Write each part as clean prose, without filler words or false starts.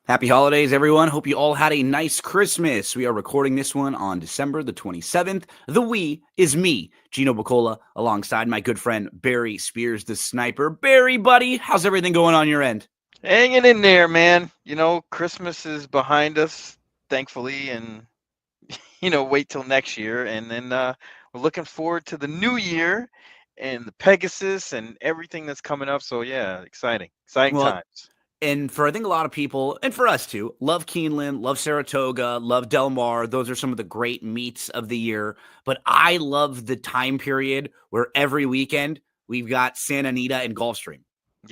Happy holidays, everyone. Hope you all had a nice Christmas. We are recording this one on December the 27th. The we is me, Gino Bacola, alongside my good friend Barry Spears, the sniper. Barry, buddy, how's everything going on your end? Hanging in there, man. Christmas is behind us, thankfully, and wait till next year. And then we're looking forward to the new year and the Pegasus and everything that's coming up. So yeah, exciting Well, times. and for I think a lot of people, and for us too, love Keeneland, love Saratoga, love Del Mar. Those are some of the great meets of the year. But I love the time period where every weekend we've got Santa Anita and Gulfstream.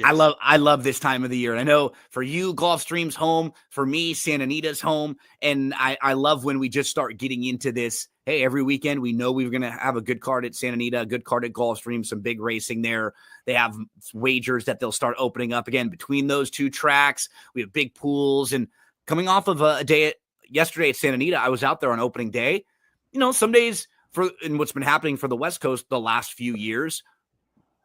I Yes. love I love this time of the year. And I know for you, Gulfstream's home. For me, Santa Anita's home. And I love when we just start getting into this. Hey, every weekend we know we're going to have a good card at Santa Anita, a good card at Gulfstream, some big racing there. They have wagers that they'll start opening up again between those two tracks. We have big pools. And coming off of a day yesterday at Santa Anita, I was out there on opening day. Some days and what's been happening for the West Coast the last few years,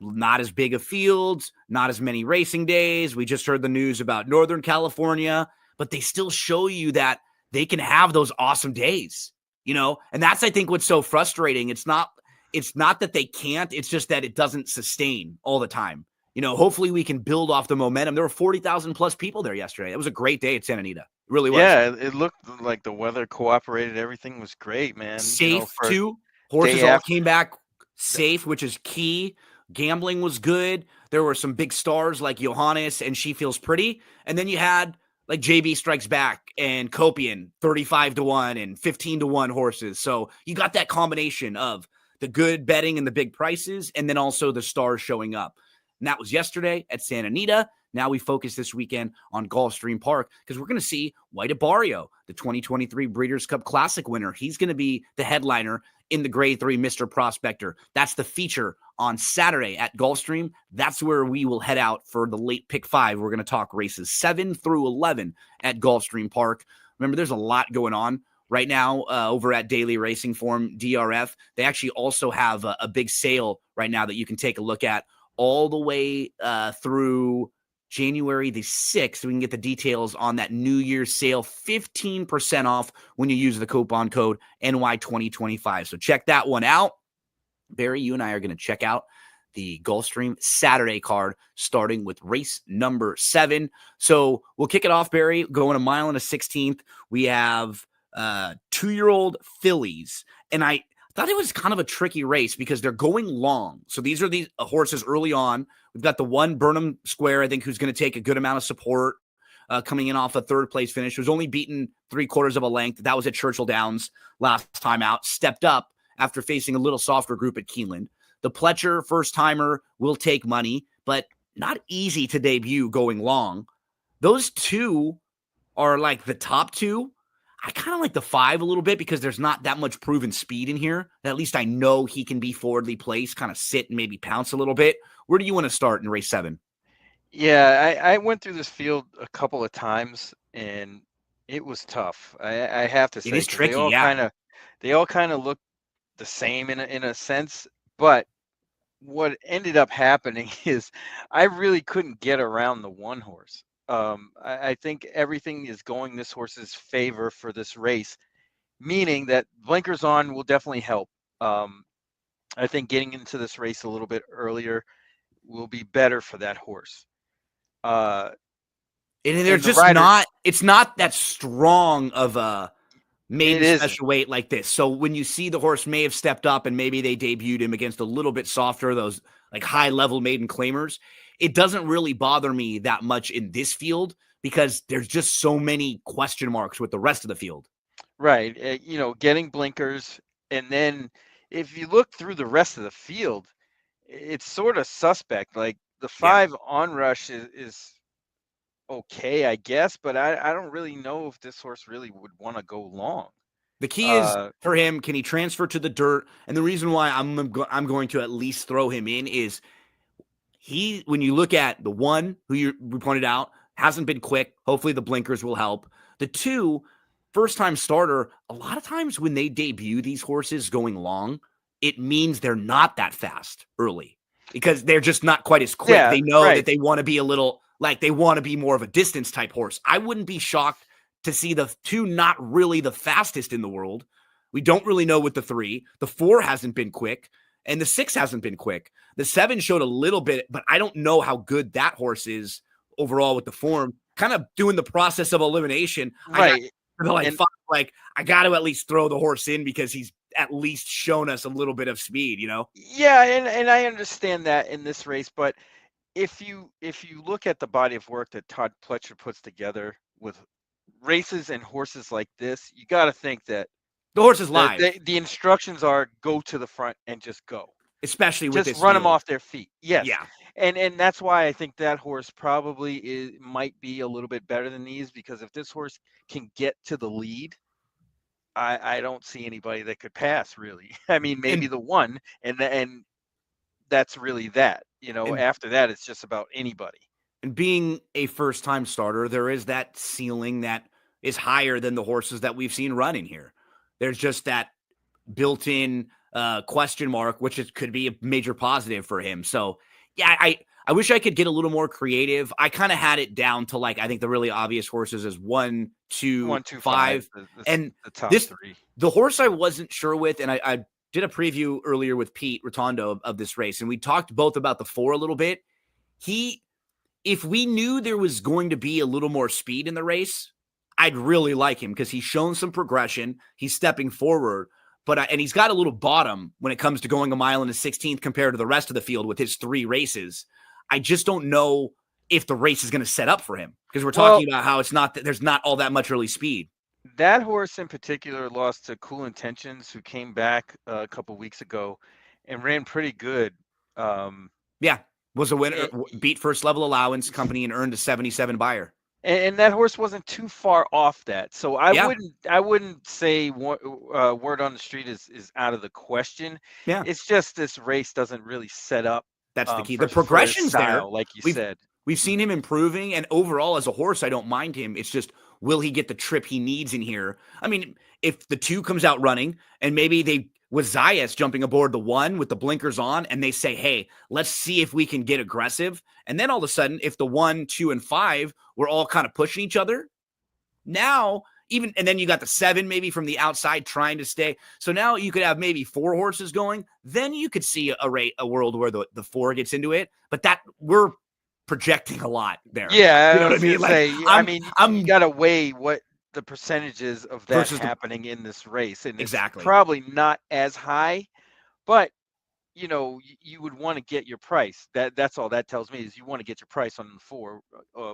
not as big of fields, not as many racing days. We just heard the news about Northern California, but they still show you that they can have those awesome days, and that's, I think, what's so frustrating. It's not that they can't, it's just that it doesn't sustain all the time. Hopefully we can build off the momentum. There were 40,000 plus people there yesterday. It was a great day at Santa Anita. It really was. Yeah, it looked like the weather cooperated. Everything was great, man. Safe For too. Horses day all after. came back safe, which is key. Gambling was good. There were some big stars like Johannes and She Feels Pretty. And then you had like JB Strikes Back and Copian, 35-1 and 15-1 horses. So you got that combination of the good betting and the big prices, and then also the stars showing up. And that was yesterday at Santa Anita. Now we focus this weekend on Gulfstream Park because we're going to see White Barrio, the 2023 Breeders' Cup Classic winner. He's going to be the headliner in the Grade 3 Mr. Prospector. That's the feature on Saturday at Gulfstream. That's where we will head out for the late pick 5. We're going to talk races 7 through 11 at Gulfstream Park. Remember, there's a lot going on right now over at Daily Racing Form, DRF. They actually also have a big sale right now that you can take a look at all the way through January the 6th. We can get the details on that New Year's sale, 15% off when you use the coupon code NY2025. So check that one out. Barry, you and I are going to check out the Gulfstream Saturday card, starting with race number 7. So we'll kick it off, Barry, going a mile and a 16th. We have 2-year-old fillies. And I thought it was kind of a tricky race because they're going long. So these are these horses early on. We've got the one Burnham Square, I think, who's going to take a good amount of support coming in off a third-place finish. Was only beaten 3/4 of a length. That was at Churchill Downs last time out. Stepped up after facing a little softer group at Keeneland. The Pletcher, first-timer, will take money, but not easy to debut going long. Those two are like the top two. I kind of like the 5 a little bit because there's not that much proven speed in here. At least I know he can be forwardly placed, kind of sit and maybe pounce a little bit. Where do you want to start in race 7? Yeah, I went through this field a couple of times and it was tough. I have to It say, is because tricky, yeah. they all kind of look the same in a sense. But what ended up happening is I really couldn't get around the one horse. I think everything is going this horse's favor for this race, meaning that blinkers on will definitely help. I think getting into this race a little bit earlier will be better for that horse. And they're And the just rider, not, it's not that strong of a it maiden isn't. special weight like this. So when you see the horse may have stepped up and maybe they debuted him against a little bit softer, those like high level maiden claimers, it doesn't really bother me that much in this field because there's just so many question marks with the rest of the field. Right. Getting blinkers. And then if you look through the rest of the field, it's sort of suspect. Like the Yeah. 5 onrush is okay, I guess, but I don't really know if this horse really would want to go long. The key is Uh, for him, can he transfer to the dirt? And the reason why I'm going to at least throw him in is when you look at the one who we pointed out, hasn't been quick. Hopefully the blinkers will help. The 2, first-time starter, a lot of times when they debut these horses going long, it means they're not that fast early because they're just not quite as quick. yeah, They know right. that they want to be a little Like they want to be more of a distance type horse. I wouldn't be shocked to see the 2 not really the fastest in the world. We don't really know with the 3. The 4 hasn't been quick, and the 6 hasn't been quick. The 7 showed a little bit, but I don't know how good that horse is overall with the form. Kind of doing the process of elimination. I got Right. like And like I got to at least throw the horse in because he's at least shown us a little bit of speed, you know? yeah, and I understand that in this race, but if you look at the body of work that Todd Pletcher puts together with races and horses like this, you got to think that The horse is the, live, the the instructions are go to the front and just go. especially with Just this run them field. off their feet. Yes. Yeah. And that's why I think that horse probably might be a little bit better than these, because if this horse can get to the lead, I don't see anybody that could pass really. I mean, maybe And the one, and that's really that. and After that, it's just about anybody. and being a first time starter, there is that ceiling that is higher than the horses that we've seen running here. There's just that built in question mark, which could be a major positive for him. So, yeah, I wish I could get a little more creative. I kind of had it down to like, I think the really obvious horses is 1, 2, 1, 2, 5, 5. the, And the top this, three. the horse I wasn't sure with, and I did a preview earlier with Pete Rotondo of this race, and we talked both about the 4 a little bit. He If we knew there was going to be a little more speed in the race, I'd really like him because he's shown some progression. He's stepping forward, and he's got a little bottom when it comes to going a mile and a 16th compared to the rest of the field with his 3 races. I just don't know if the race is going to set up for him because we're Well, talking about how there's not all that much early speed. that horse in particular lost to Cool Intentions, who came back a couple weeks ago and ran pretty good. Um, Yeah, was a winner, and, beat first level allowance company and earned a 77 buyer. and that horse wasn't too far off that, so Yeah, I wouldn't say word on the street is out of the question. yeah. It's just this race doesn't really set up That's the key. The for his progression's there. style, like you We've said. we've seen him improving, and overall as a horse, I don't mind him. It's just will he get the trip he needs in here? I mean, if the 2 comes out running, and maybe they with Zayas jumping aboard the 1 with the blinkers on, and they say, "Hey, let's see if we can get aggressive." And then all of a sudden, if the 1, 2, and 5 were all kind of pushing each other, now even and then you got the 7 maybe from the outside trying to stay. So now you could have maybe 4 horses going. Then you could see a world where the 4 gets into it. But that we're projecting a lot there. Yeah, You I know what I was gonna mean? Like say, I mean, you I'm gotta weigh what the percentages of that versus the happening in this race, and it's exactly. probably not as high, but you would want to get your price. That's all that tells me, is you want to get your price on the 4,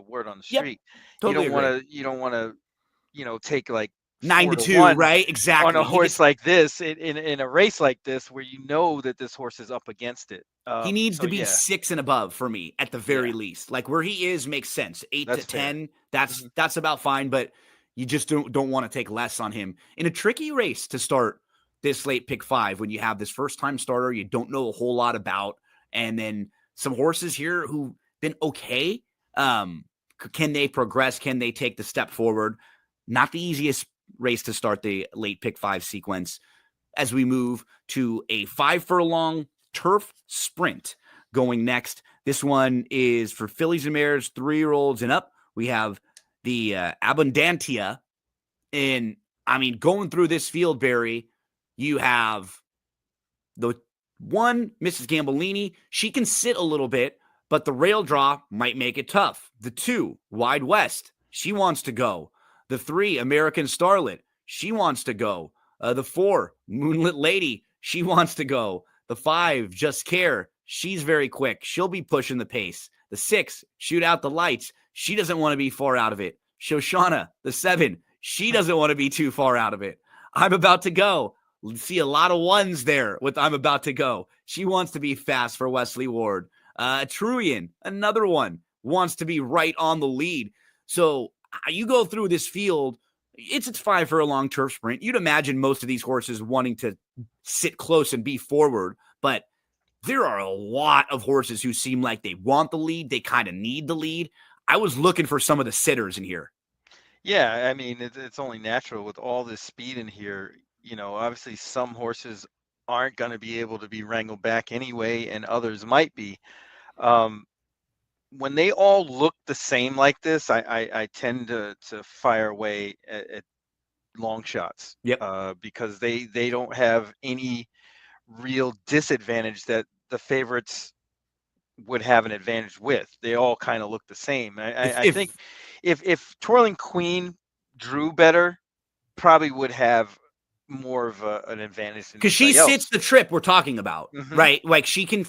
word on the Yep. street. Totally agree. You don't want to, take like 9 4 to to 2, 1 right? on a Exactly. horse like this in a race like this, where you know that this horse is up against it. He needs So to be yeah, 6 and above for me at the yeah, very least. Like where he is makes sense. 8 to that's fair. 10, Hmm. that's about fine, but you just don't want to take less on him. In a tricky race to start this late pick 5 when you have this first time starter you don't know a whole lot about and then some horses here who've been okay. Can they progress? Can they take the step forward? Not the easiest race to start the late pick 5 sequence as we move to a 5 furlong turf sprint going next. This one is for fillies and mares, 3-year-olds and up. We have the Abundantia. And I mean, going through this field, Barry, you have the 1, Mrs. Gambolini. She can sit a little bit, but the rail draw might make it tough. The 2, Wide West. She wants to go. The 3, American Starlet. She wants to go. The 4, Moonlit Lady. She wants to go. The 5, Just Care. She's very quick. She'll be pushing the pace. The 6, Shoot Out the Lights. She doesn't want to be far out of it. Shoshana, the 7, she doesn't want to be too far out of it. I'm About to Go. See a lot of 1s there with I'm About to Go. She wants to be fast for Wesley Ward. Truian, another one, wants to be right on the lead. So you go through this field, it's 5 for a long turf sprint. You'd imagine most of these horses wanting to sit close and be forward, but there are a lot of horses who seem like they want the lead. They kind of need the lead. I was looking for some of the sitters in here. Yeah, I mean, it's only natural with all this speed in here. Obviously some horses aren't going to be able to be wrangled back anyway, and others might be. Um, when they all look the same like this, I tend to fire away at long shots, Yep. because they don't have any real disadvantage that the favorites would have an advantage with. They all kind of look the same. I think If if Twirling Queen drew better, probably would have more of an advantage than because she anybody sits else. the trip we're talking about, Hmm. right? Like she can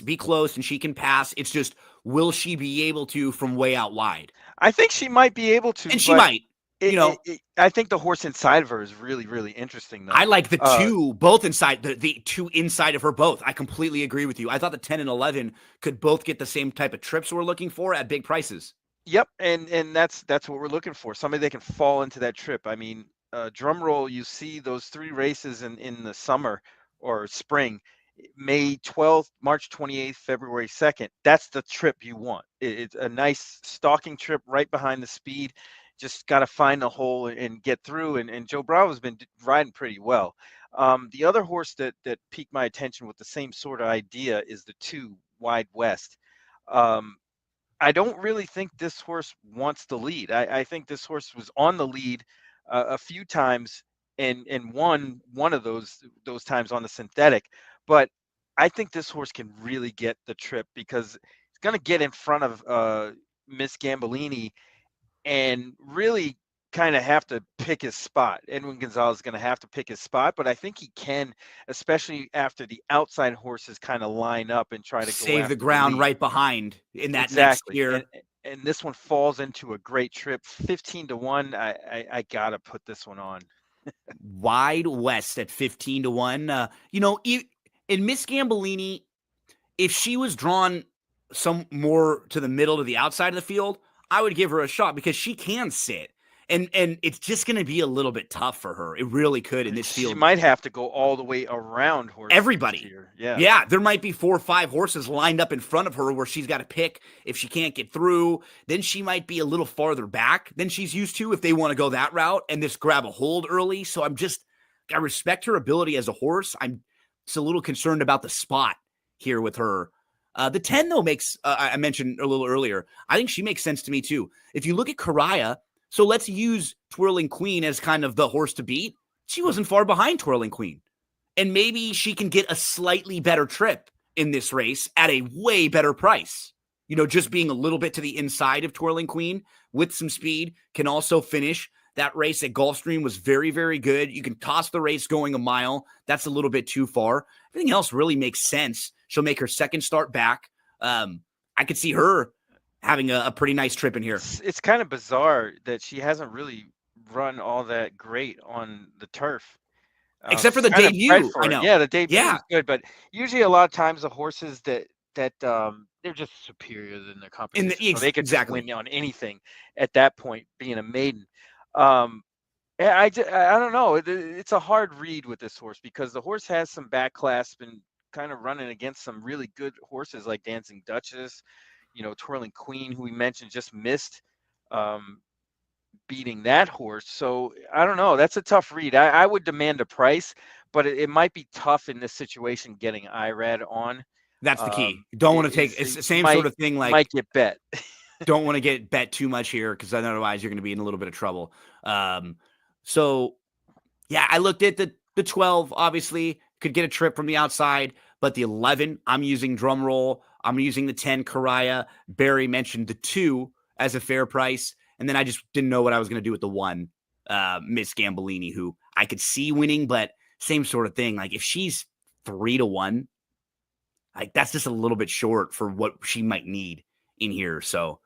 be close and she can pass. It's just, will she be able to from way out wide? I think she might be able to, And she but might, you know. I think the horse inside of her is really, really interesting, though. I like the Uh, two both inside the two inside of her both. I completely agree with you. I thought the 10 and 11 could both get the same type of trips we're looking for at big prices. Yep, and that's what we're looking for. Somebody that can fall into that trip. I mean, drum roll, you see those three races in the summer or spring, May 12th, March 28th, February 2nd. That's the trip you want. It's a nice stalking trip right behind the speed. Just got to find the hole and get through. And Joe Bravo's been riding pretty well. The other horse that piqued my attention with the same sort of idea is the two Wide West. Um, I don't really think this horse wants the lead. I think this horse was on the lead a few times and won one of those times on the synthetic. But I think this horse can really get the trip because it's going to get in front of Miss Gambellini and really kind of have to pick his spot. Edwin Gonzalez is going to have to pick his spot, but I think he can, especially after the outside horses kind of line up and try to go Save the after the ground lead. right behind in that next Exactly, year. and this one falls into a great trip, 15 to 1. I gotta put this one on. Wide West at 15 to 1. In Miss Gambellini, if she was drawn some more to the middle to the outside of the field, I would give her a shot because she can sit. And it's just going to be a little bit tough for her. It really could in this She field. might have to go all the way around horses this Everybody. year. Yeah. Yeah, there might be 4 or 5 horses lined up in front of her where she's got to pick. If she can't get through, then she might be a little farther back than she's used to if they want to go that route and just grab a hold early. So I respect her ability as a horse. I'm just a little concerned about the spot here with her. The 10, though, makes, I mentioned a little earlier, I think she makes sense to me, too. If you look at Karaya, so let's use Twirling Queen as kind of the horse to beat. She wasn't far behind Twirling Queen. And maybe she can get a slightly better trip in this race at a way better price. Just being a little bit to the inside of Twirling Queen with some speed can also finish. That race at Gulfstream was very, very good. You can toss the race going a mile. That's a little bit too far. Everything else really makes sense. She'll make her second start back. I could see her having a pretty nice trip in here. It's kind of bizarre that she hasn't really run all that great on the turf. Except for She's the kind of bred debut, I for it. know. Yeah, the debut Yeah. was good, but usually a lot of times the horses that they're just superior than their competition, so they could just Exactly. win on anything at that point, being a maiden. Um, I don't know. It's a hard read with this horse because the horse has some back clasp and kind of running against some really good horses like Dancing Duchess, Twirling Queen, who we mentioned just missed. Um, Beating that horse. So I don't know. That's a tough read. I would demand a price, but it might be tough in this situation getting IRAD on. That's the key. You don't want to take it's the You same sort of thing like might get bet. don't want to get bet too much here because otherwise you're going to be in a little bit of trouble. So yeah, I looked at the 12, obviously could get a trip from the outside, but the 11, I'm using drum roll. I'm using the 10 Karaya. Barry mentioned the 2 as a fair price. And then I just didn't know what I was going to do with the 1, Miss Gambellini, who I could see winning, but same sort of thing. Like if she's 3 to 1, like that's just a little bit short for what she might need in here. So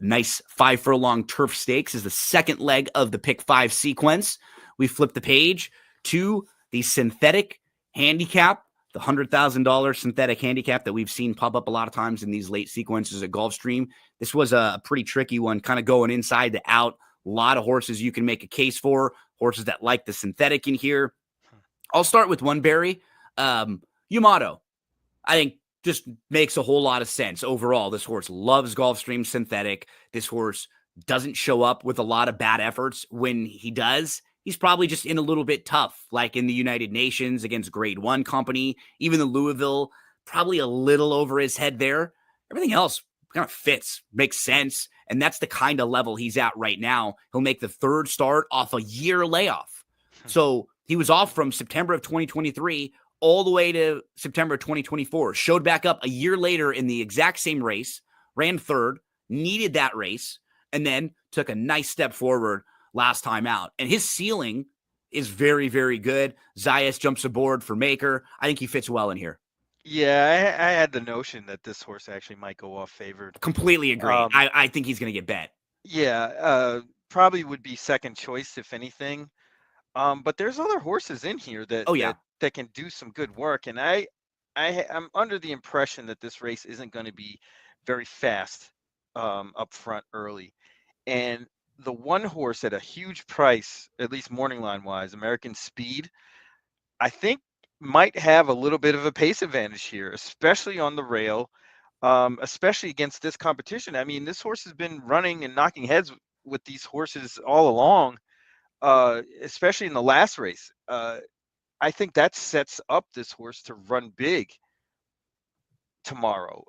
nice 5 furlong turf stakes is the second leg of the pick 5 sequence. We flip the page to the synthetic handicap, the $100,000 synthetic handicap that we've seen pop up a lot of times in these late sequences at Gulfstream. This was a pretty tricky one, kind of going inside to out. A lot of horses you can make a case for, horses that like the synthetic in here. I'll start with one, Barry. Yamato, I think just makes a whole lot of sense overall. This horse loves Gulfstream synthetic. This horse doesn't show up with a lot of bad efforts. When he does, he's probably just in a little bit tough, like in the United Nations against Grade 1 company, even the Louisville, probably a little over his head there. Everything else kind of fits, makes sense. And that's the kind of level he's at right now. He'll make the third start off a year layoff. So he was off from September of 2023 all the way to September of 2024, showed back up a year later in the exact same race, ran third, needed that race, and then took a nice step forward last time out. And his ceiling is very, very good. Zayas jumps aboard for Maker. I think he fits well in here. Yeah, I had the notion that this horse actually might go off favored. Completely agree. I think he's going to get bet. Yeah, probably would be second choice if anything. But there's other horses in here that Oh, yeah. that can do some good work, and I'm under the impression that this race isn't going to be very fast up front early. And the one horse at a huge price, at least morning line wise, American Speed, I think might have a little bit of a pace advantage here, especially on the rail, especially against this competition. I mean, this horse has been running and knocking heads with these horses all along, especially in the last race. I think that sets up this horse to run big tomorrow.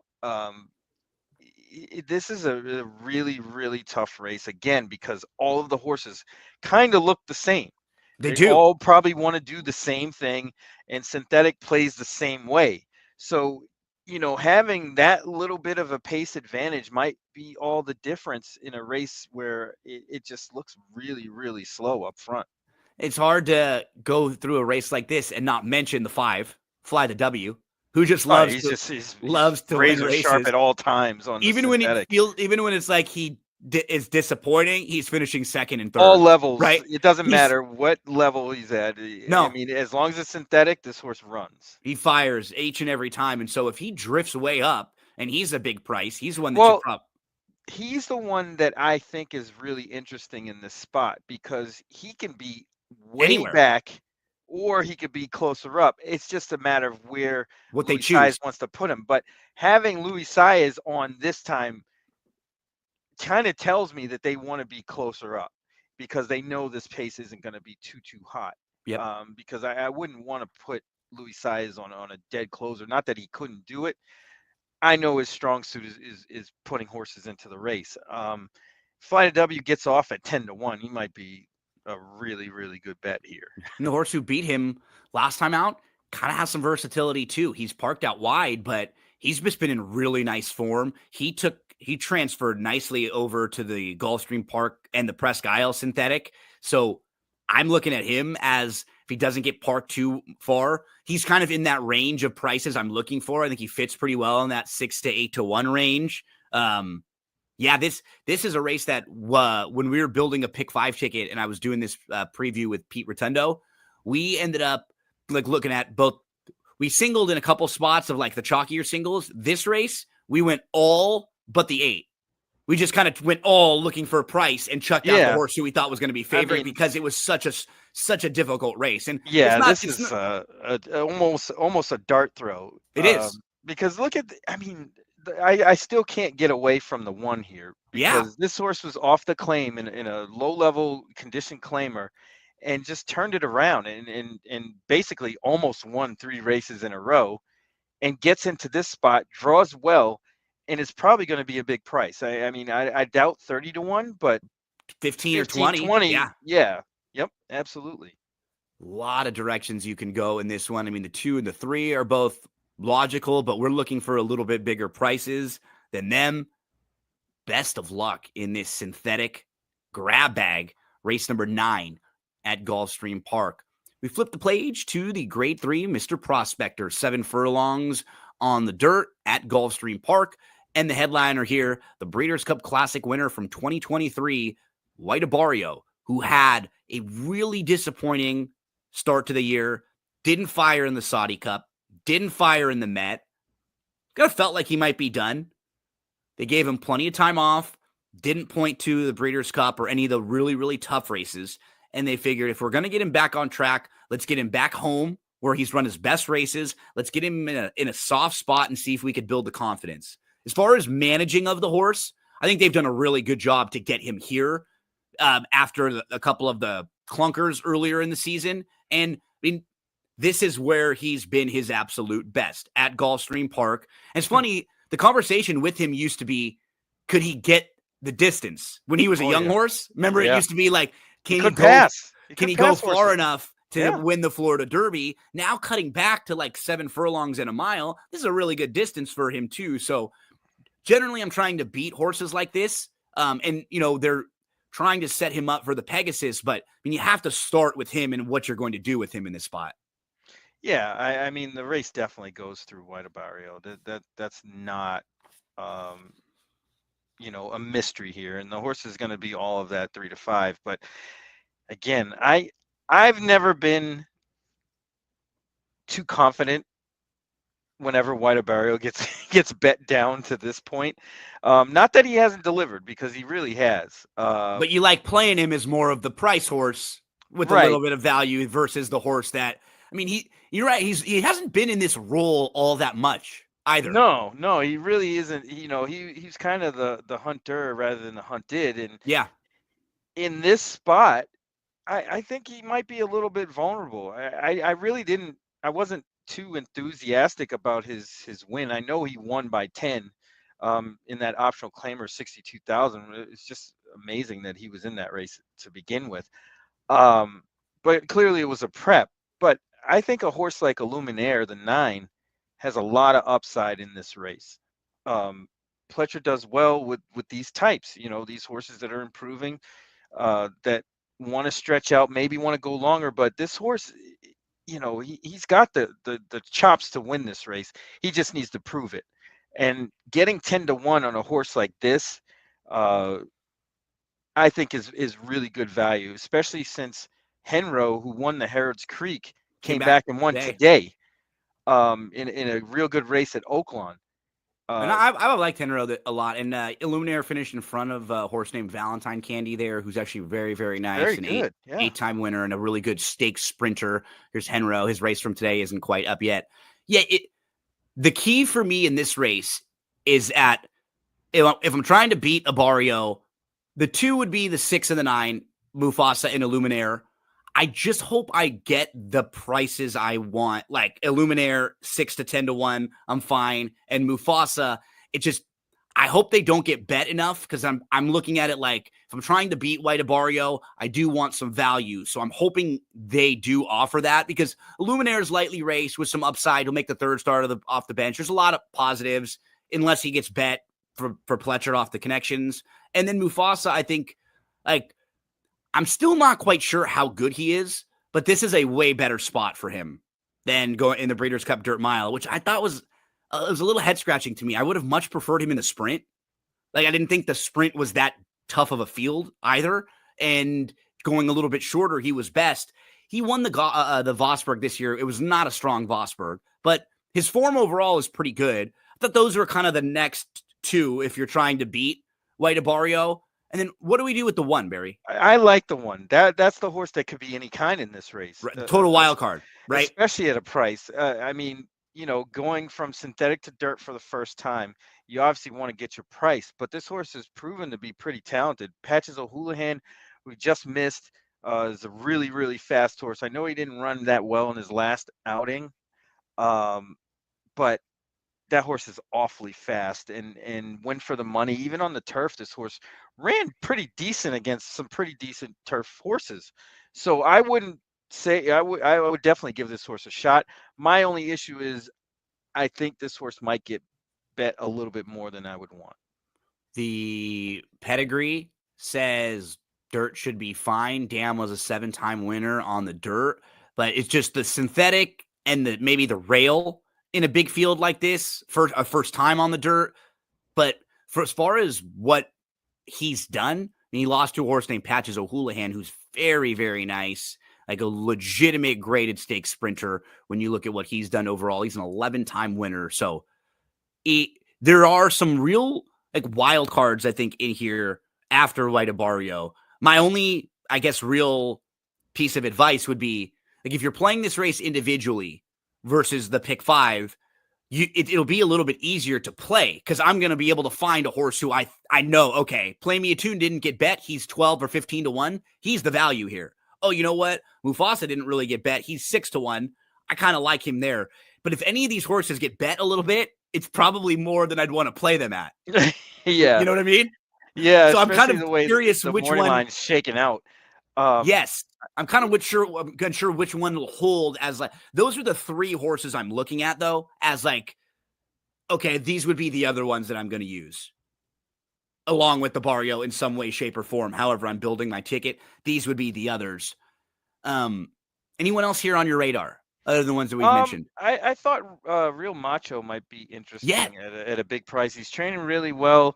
This is a really, really tough race again because all of the horses kind of look the same. They They do. all probably want to do the same thing, and synthetic plays the same way. So, having that little bit of a pace advantage might be all the difference in a race where it just looks really, really slow up front. It's hard to go through a race like this and not mention the 5, Fly the W, who just Oh, loves he's to win razor sharp races. at all times on the synthetic. Even when it's like he is disappointing, he's finishing second and third. All levels, right? it doesn't matter what level he's at. No. I mean, as long as it's synthetic, this horse runs. He fires each and every time. And so if he drifts way up and he's a big price, he's one that Well, you probably. He's the one that I think is really interesting in this spot because he can be way Anywhere. back or he could be closer up. It's just a matter of where What Louis they choose. Saez wants to put him. But having Louis Saez on this time kind of tells me that they want to be closer up because they know this pace isn't going to be too hot. Yep. Because I wouldn't want to put Louis Saez on a dead closer. Not that he couldn't do it. I know his strong suit is putting horses into the race. Flight W gets off at 10-1. He might be a really, really good bet here. And the horse who beat him last time out kind of has some versatility too. He's parked out wide, but he's just been in really nice form. He transferred nicely over to the Gulfstream Park and the Presque Isle synthetic. So I'm looking at him as if he doesn't get parked too far, he's kind of in that range of prices I'm looking for. I think he fits pretty well in that 6 to 8-1 range. Yeah, this is a race that when we were building a pick 5 ticket and I was doing this preview with Pete Rotundo, we ended up like looking at both. We singled in a couple spots of like the chalkier singles. This race, we went all but the 8. We just kind of went all looking for a price and chucked out the horse who we thought was going to be favorite because it was such a difficult race. And this is almost a dart throw. It is because look at I still can't get away from the 1 here because this horse was off the claim in a low level condition claimer and just turned it around and basically almost won 3 races in a row and gets into this spot, draws well. And it's probably going to be a big price. I doubt 30-1, but 15 or 20. Yeah. Yep. Absolutely. A lot of directions you can go in this one. I mean, the 2 and the 3 are both logical, but we're looking for a little bit bigger prices than them. Best of luck in this synthetic grab bag, race number 9 at Gulfstream Park. We flip the page to the grade 3 Mr. Prospector, 7 furlongs on the dirt at Gulfstream Park. And the headliner here, the Breeders' Cup Classic winner from 2023, White Abario, who had a really disappointing start to the year, didn't fire in the Saudi Cup, didn't fire in the Met. Kind of felt like he might be done. They gave him plenty of time off, didn't point to the Breeders' Cup or any of the really, really tough races. And they figured if we're going to get him back on track, let's get him back home where he's run his best races. Let's get him in a soft spot and see if we could build the confidence. As far as managing of the horse, I think they've done a really good job to get him here after a couple of the clunkers earlier in the season. And I mean, this is where he's been his absolute best at Gulfstream Park. And it's funny, the conversation with him used to be, could he get the distance when he was a Oh young yeah, horse? Remember, it yeah. used to be like, He can he could go? pass. He Can could he go pass far horses. enough to Yeah. win the Florida Derby? Now cutting back to like 7 furlongs and a mile, this is a really good distance for him too. So generally, I'm trying to beat horses like this, and they're trying to set him up for the Pegasus. But I mean, you have to start with him and what you're going to do with him in this spot. Yeah, I mean the race definitely goes through White Barrio. That's not a mystery here, and the horse is going to be all of that 3 to 5. But again, I've never been too confident whenever White Barrio gets gets bet down to this point. Not that he hasn't delivered, because he really has. But you like playing him as more of the price horse with a Right. little bit of value versus the horse that, I mean, you're right. He hasn't been in this role all that much either. No, no, he really isn't. He's kind of the hunter rather than the hunted, and Yeah, in this spot, I think he might be a little bit vulnerable. I really didn't. I wasn't too enthusiastic about his win. I know he won by 10 in that optional claimer 62,000. It's just amazing that he was in that race to begin with. Um, but clearly it was a prep. But I think a horse like Illuminaire, the 9, has a lot of upside in this race. Um, Pletcher does well with these types. These horses that are improving, that want to stretch out, maybe want to go longer. But this horse, he's got the chops to win this race. He just needs to prove it. And getting 10 to 1 on a horse like this, uh, I think is really good value, especially since Henro, who won the Harrods Creek, came came back back and won today. today, in a real good race at Oaklawn. And I liked Henro a lot. And Illuminaire finished in front of a horse named Valentine Candy there, who's actually very, very nice. Very An good, yeah. 8-time winner and a really good stakes sprinter. Here's Henro. His race from today isn't quite up yet. Yeah, the key for me in this race is if I'm trying to beat a Barrio, the 2 would be the 6 and the 9, Mufasa and Illuminaire. I just hope I get the prices I want. Like Illuminaire 6 to 10 to 1, I'm fine. And Mufasa, I hope they don't get bet enough, because I'm looking at it like, if I'm trying to beat White Barrio, I do want some value. So I'm hoping they do offer that, because Illuminaire is lightly raced with some upside. He'll make the 3rd start off the bench. There's a lot of positives, unless he gets bet for Pletcher off the connections. And then Mufasa, I think, like, I'm still not quite sure how good he is, but this is a way better spot for him than going in the Breeders' Cup Dirt Mile, which I thought was it was a little head scratching to me. I would have much preferred him in the sprint. Like, I didn't think the sprint was that tough of a field either, and going a little bit shorter, he was best. He won the Vosburg this year. It was not a strong Vosburg, but his form overall is pretty good. I thought those were kind of the next 2 if you're trying to beat White Barrio. And then what do we do with the 1, Barry? I like the 1. That's the horse that could be any kind in this race. Right, total wild card, right? Especially at a price. I mean, going from synthetic to dirt for the first time, you obviously want to get your price. But this horse has proven to be pretty talented. Patches O'Houlihan, we just missed, is a really, really fast horse. I know he didn't run that well in his last outing, but that horse is awfully fast and went for the money. Even on the turf, this horse ran pretty decent against some pretty decent turf horses. So I wouldn't say I would definitely give this horse a shot. My only issue is I think this horse might get bet a little bit more than I would want. The pedigree says dirt should be fine. Dam was a 7-time winner on the dirt, but it's just the synthetic and maybe the rail in a big field like this for a first time on the dirt. But for as far as what he's done, he lost to a horse named Patches O'Houlihan, who's very, very nice, like a legitimate graded stakes sprinter. When you look at what he's done overall, he's an 11-time winner. So there are some real like wild cards, I think, in here after White Barrio. My only, I guess, real piece of advice would be, like, if you're playing this race individually versus the pick 5, it'll be a little bit easier to play, because I'm going to be able to find a horse who I know, okay, Play Me a Tune didn't get bet. He's 12 or 15 to 1. He's the value here. Oh, you know what? Mufasa didn't really get bet. He's 6 to 1. I kind of like him there. But if any of these horses get bet a little bit, it's probably more than I'd want to play them at. Yeah, You know what I mean? yeah, So I'm kind especially of the way curious the which morning one. line's shaking out. Um, Yes, I'm kind of unsure which one will hold as like those are the three horses I'm looking at though as like okay, these would be the other ones that I'm going to use along with the Barrio in some way, shape, or form. However, I'm building my ticket. These would be the others. Um, anyone else here on your radar other than the ones that we've mentioned? I thought Real Macho might be Yeah, interesting at a big price. He's training really well.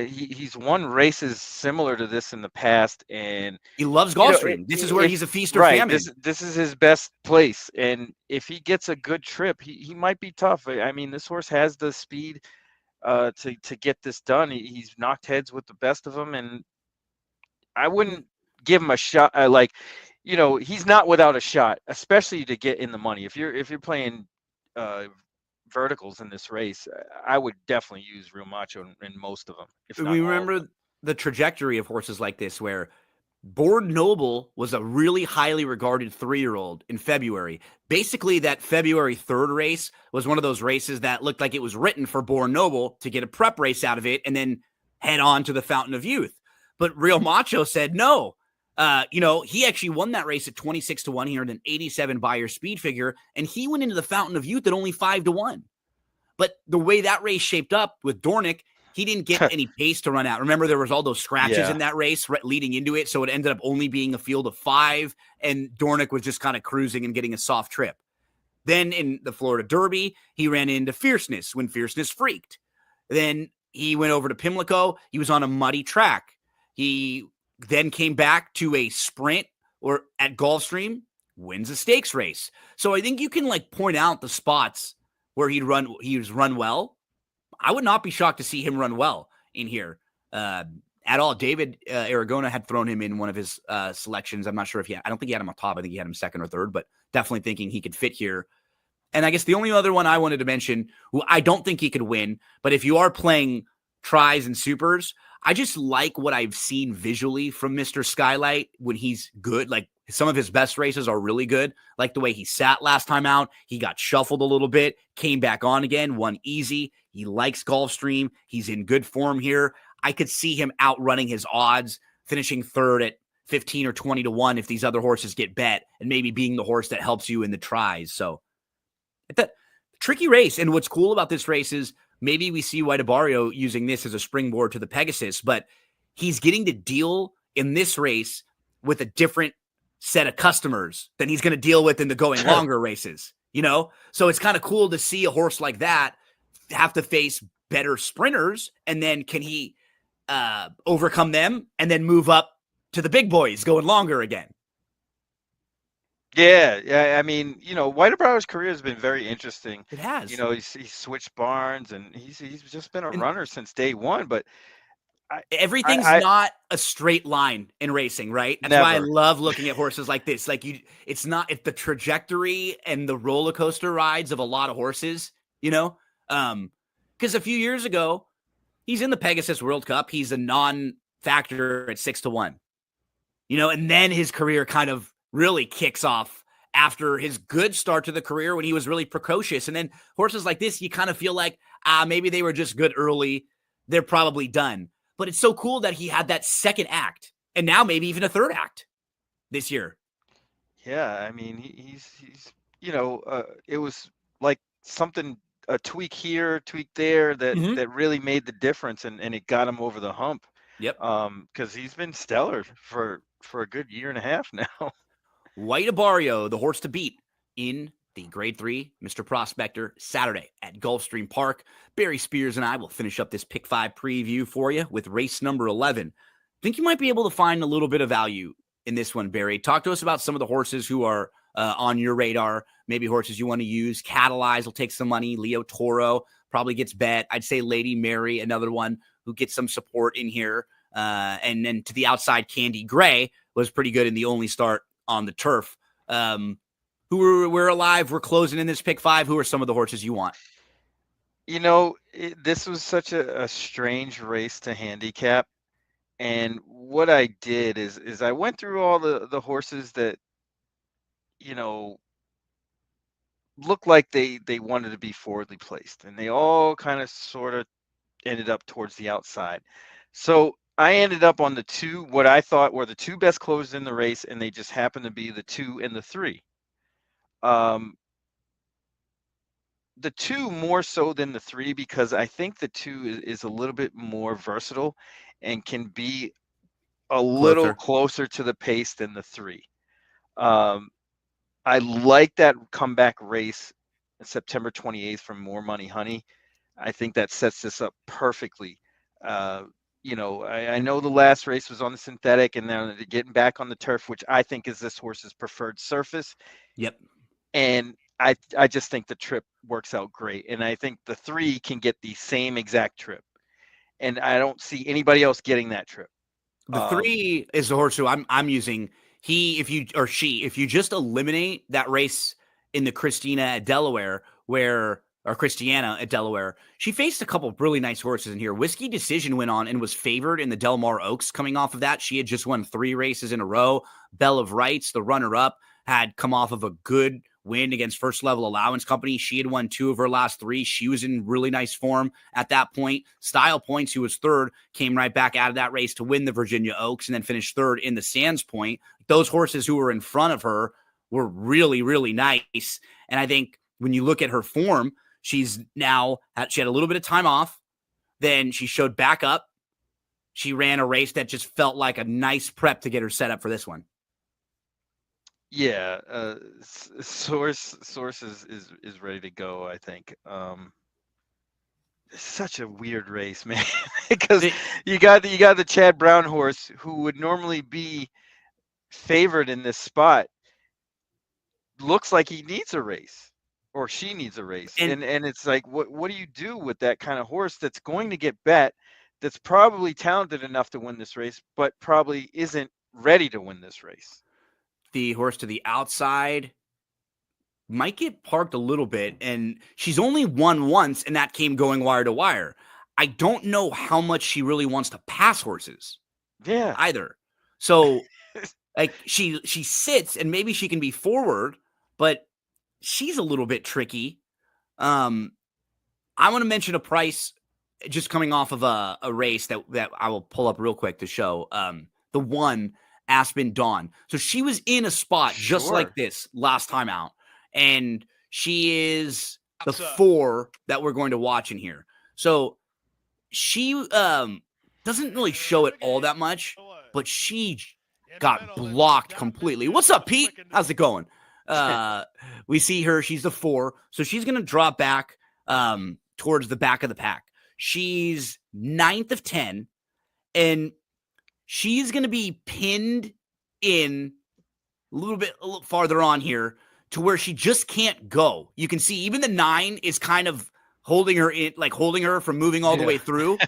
He's won races similar to this in the past, and he loves Gulfstream. This is where if he's a feast or right, famine. this is his best place, and if he gets a good trip, he might be tough. I mean, this horse has the speed to get this done. He's knocked heads with the best of them, and I wouldn't give him a shot. He's not without a shot, especially to get in the money. If you're playing uh, verticals in this race, I would definitely use Real Macho in most of them, if not We all of remember the trajectory of horses like this where Born Noble was a really highly regarded 3-year-old in February. Basically, that February 3rd race was one of those races that looked like it was written for Born Noble to get a prep race out of it and then head on to the Fountain of Youth. But Real Macho said no. He actually won that race at 26 to 1 here in an 87 Buyer speed figure, and he went into the Fountain of Youth at only 5 to 1. But the way that race shaped up with Dornick, he didn't get them. any pace to run out. Remember, there was all those scratches Yeah. in that race leading into it, so it ended up only being a field of 5, and Dornick was just kind of cruising and getting a soft trip. Then in the Florida Derby, he ran into Fierceness when Fierceness freaked. Then he went over to Pimlico. He was on a muddy track. He then came back to a sprint or at Gulfstream, wins a stakes race. So I think you can like point out the spots where he's run well. I would not be shocked to see him run well in here at all. David Aragona had thrown him in one of his selections. I'm not sure I don't think he had him on top. I think he had him second or third, but definitely thinking he could fit here. And I guess the only other one I wanted to mention, who I don't think he could win, but if you are playing tries and supers, I just like what I've seen visually from Mr. Skylight when he's good. Like some of his best races are really good. Like the way he sat last time out, he got shuffled a little bit, came back on again, won easy. He likes Gulfstream. He's in good form here. I could see him outrunning his odds, finishing third at 15 or 20 to 1 if these other horses get bet, and maybe being the horse that helps you in the tries. So it's a tricky race. And what's cool about this race is maybe we see White Barrio using this as a springboard to the Pegasus, but he's getting to deal in this race with a different set of customers than he's going to deal with in the going longer races, So it's kind of cool to see a horse like that have to face better sprinters. And then can he overcome them and then move up to the big boys going longer again? Yeah. I mean, Whitebrow's career has been very interesting. It has. He's switched barns, and he's just been a And runner since day one. But I, everything's I not a straight line in racing, right? That's why I never. love looking at horses like this. Like it's not if the trajectory and the roller coaster rides of a lot of horses, because a few years ago, he's in the Pegasus World Cup. He's a non-factor at 6 to 1, and then his career kind of really kicks off after his good start to the career when he was really precocious. And then horses like this, you kind of feel like, maybe they were just good early. They're probably done. But it's so cool that he had that second act and now maybe even a third act this year. Yeah, I mean, he's it was like something, a tweak here, tweak there, that Mm-hmm. that really made the difference, and it got him over the hump. Yep. Because he's been stellar for a good year and a half now. White Barrio, the horse to beat in the Grade 3 Mr. Prospector Saturday at Gulfstream Park. Barry Spears and I will finish up this Pick 5 preview for you with race number 11. Think you might be able to find a little bit of value in this one, Barry. Talk to us about some of the horses who are on your radar, maybe horses you want to use. Catalyze will take some money. Leo Toro probably gets bet. I'd say Lady Mary, another one who gets some support in here. And then to the outside, Candy Gray was pretty good in the only start on the turf. We're alive. We're closing in this Pick 5. Who are some of the horses you want? This was such a strange race to handicap. And what I did is I went through all the horses that, you know, looked like they wanted to be forwardly placed, and they all kind of sort of ended up towards the outside. So I ended up on the two, what I thought were the two best closers in the race, and they just happened to be the 2 and the 3. Um, the 2 more so than the 3 because I think the 2 is a little bit more versatile and can be a little Closer. closer to the pace than the 3. Um, I like that comeback race September 28th from More Money Honey. I think that sets this up perfectly. Uh, I know the last race was on the synthetic, and now they're getting back on the turf, which I think is this horse's preferred surface. Yep. And I just think the trip works out great. And I think the 3 can get the same exact trip. And I don't see anybody else getting that trip. The 3 is the horse who I'm using. If you just eliminate that race in the Christina at Delaware, Christiana at Delaware, she faced a couple of really nice horses in here. Whiskey Decision went on and was favored in the Del Mar Oaks coming off of that. She had just won 3 races in a row. Bell of Rights, the runner-up, had come off of a good win against First Level Allowance Company. She had won 2 of her last 3. She was in really nice form at that point. Style Points, who was third, came right back out of that race to win the Virginia Oaks and then finished third in the Sands Point. Those horses who were in front of her were really, really nice. And I think when you look at her form, she had a little bit of time off. Then she showed back up. She ran a race that just felt like a nice prep to get her set up for this one. Yeah, source is ready to go, I think. It's such a weird race, man, because you got the Chad Brown horse who would normally be favored in this spot. Looks like he needs a race, or she needs a race, and it's like, what do you do with that kind of horse that's going to get bet, that's probably talented enough to win this race, but probably isn't ready to win this race? The horse to the outside might get parked a little bit, and she's only won once, and that came going wire to wire. I don't know how much she really wants to pass horses. Yeah. Either. So like she sits, and maybe she can be forward, but she's a little bit tricky. I want to mention a price just coming off of a race that I will pull up real quick to show. The 1 Aspen Dawn. So she was in a spot just like this last time out. And she is the 4 that we're going to watch in here. So she doesn't really show it all that much, but she got blocked completely. What's up, Pete? How's it going? We see her. She's the 4. So she's going to drop back towards the back of the pack. She's 9th of 10, and she's going to be pinned in a little farther on here to where she just can't go. You can see even the 9 is kind of holding her from moving all the way through.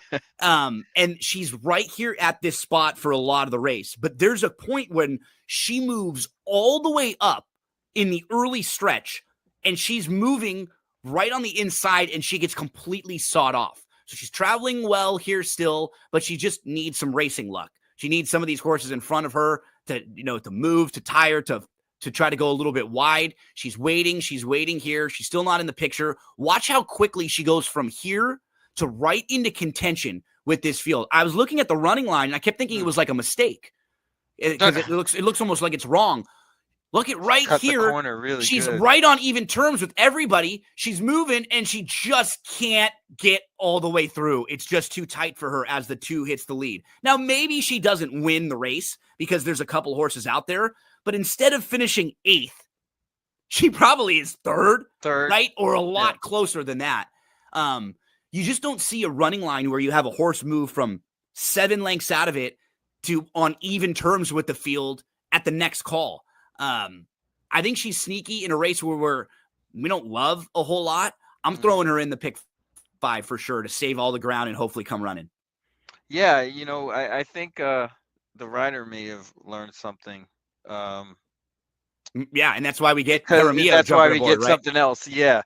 And she's right here at this spot for a lot of the race. But there's a point when she moves all the way up in the early stretch, and she's moving right on the inside, and she gets completely sawed off. So she's traveling well here still, but she just needs some racing luck. She needs some of these horses in front of her to move, to tire, to try to go a little bit wide. She's waiting here. She's still not in the picture. Watch how quickly she goes from here to right into contention with this field. I was looking at the running line, and I kept thinking it was like a mistake because it looks almost like it's wrong. Look at right here. The corner really she's good. Right on even terms with everybody. She's moving, and she just can't get all the way through. It's just too tight for her as the 2 hits the lead. Now, maybe she doesn't win the race because there's a couple horses out there, but instead of finishing 8th, she probably is third, right? Or a lot closer than that. You just don't see a running line where you have a horse move from 7 lengths out of it to on even terms with the field at the next call. I think she's sneaky in a race where we don't love a whole lot. I'm throwing her in the pick 5 for sure to save all the ground and hopefully come running. Yeah, I think the rider may have learned something. Yeah, and that's why we get Jaramillo. That's why we get right? something else. Yeah,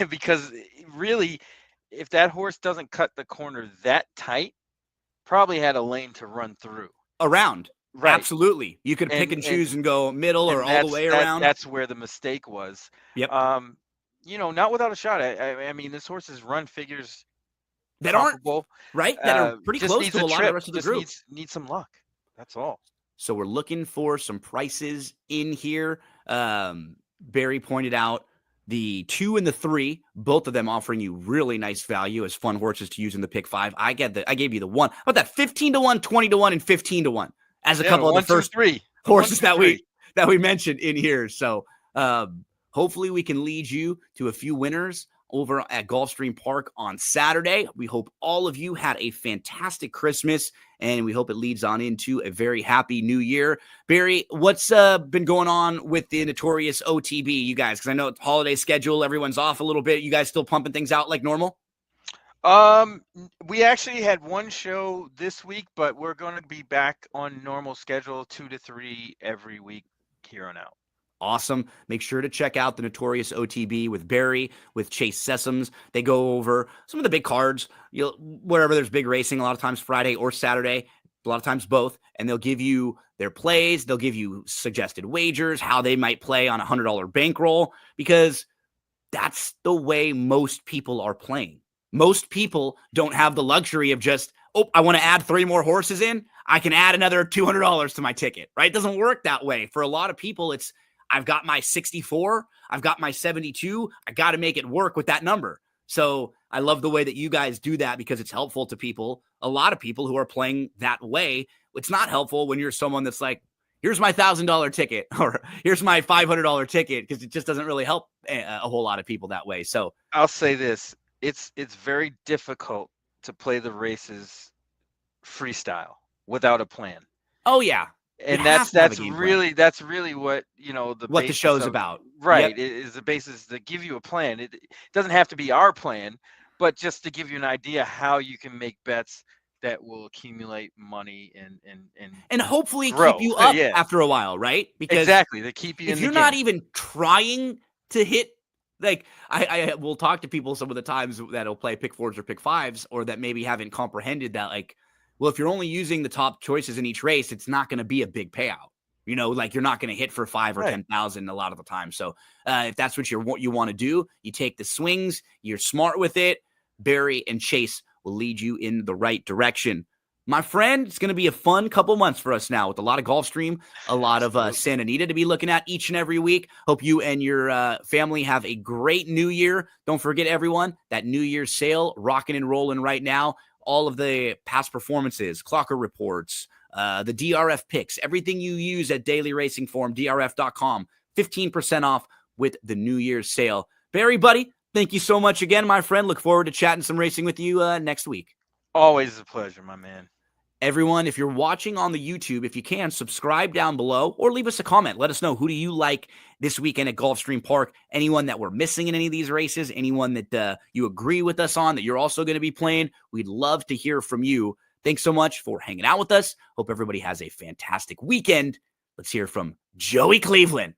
because really, if that horse doesn't cut the corner that tight, probably had a lane to run through. Around. Right. Absolutely. You could pick and choose and go middle or and all the way around. that's where the mistake was. Yep. Not without a shot. I mean, this horse's run figures That aren't, comparable. right? That are pretty Just close needs to a a lot of the trip. rest of the Just group. needs some luck. That's all. So we're looking for some prices in here. Barry pointed out the 2 and the 3, both of them offering you really nice value as fun horses to use in the pick 5. I gave you the 1. How about that? 15 to 1, 20 to 1, and 15 to 1 as a couple of the first 3 horses that we mentioned in here. So hopefully we can lead you to a few winners over at Gulfstream Park on Saturday. We hope all of you had a fantastic Christmas, and we hope it leads on into a very happy new year. Barry, what's been going on with the notorious OTB, you guys? Because I know it's holiday schedule, everyone's off a little bit. You guys still pumping things out like normal? We actually had one show this week, but we're going to be back on normal schedule, 2 to 3 every week here on out. Awesome. Make sure to check out the Notorious OTB with Barry, with Chase Sessoms. They go over some of the big cards, wherever there's big racing, a lot of times Friday or Saturday, a lot of times both, and they'll give you their plays. They'll give you suggested wagers, how they might play on a $100 bankroll, because that's the way most people are playing. Most people don't have the luxury of just, I want to add 3 more horses in. I can add another $200 to my ticket, right? It doesn't work that way. For a lot of people, it's, I've got my 64, I've got my 72, I got to make it work with that number. So I love the way that you guys do that because it's helpful to people. A lot of people who are playing that way, it's not helpful when you're someone that's like, here's my $1,000 ticket or here's my $500 ticket, because it just doesn't really help a whole lot of people that way. So I'll say this, it's very difficult to play the races freestyle without a plan. Oh yeah. And that's really what, what the show's about. Right. Yep. Is the basis to give you a plan. It doesn't have to be our plan, but just to give you an idea how you can make bets that will accumulate money and hopefully grow. Keep you up after a while, right? Because exactly, they keep you if you're not even trying to hit, like I will talk to people some of the times that'll play pick 4s or pick 5s, or that maybe haven't comprehended that, like, well, if you're only using the top choices in each race, it's not going to be a big payout. Like you're not going to hit for 5 or 10,000 a lot of the time. So if that's what you want to do, you take the swings, you're smart with it. Barry and Chase will lead you in the right direction. My friend, it's going to be a fun couple months for us now with a lot of Gulfstream, a lot of Santa Anita to be looking at each and every week. Hope you and your family have a great new year. Don't forget, everyone, that New Year's sale rocking and rolling right now. All of the past performances, clocker reports, the DRF picks, everything you use at Daily Racing Form, drf.com, 15% off with the New Year's sale. Barry, buddy, thank you so much again, my friend. Look forward to chatting some racing with you next week. Always a pleasure, my man. Everyone, if you're watching on the YouTube, if you can, subscribe down below or leave us a comment. Let us know, who do you like this weekend at Gulfstream Park? Anyone that we're missing in any of these races? Anyone that you agree with us on that you're also going to be playing? We'd love to hear from you. Thanks so much for hanging out with us. Hope everybody has a fantastic weekend. Let's hear from Joey Cleveland.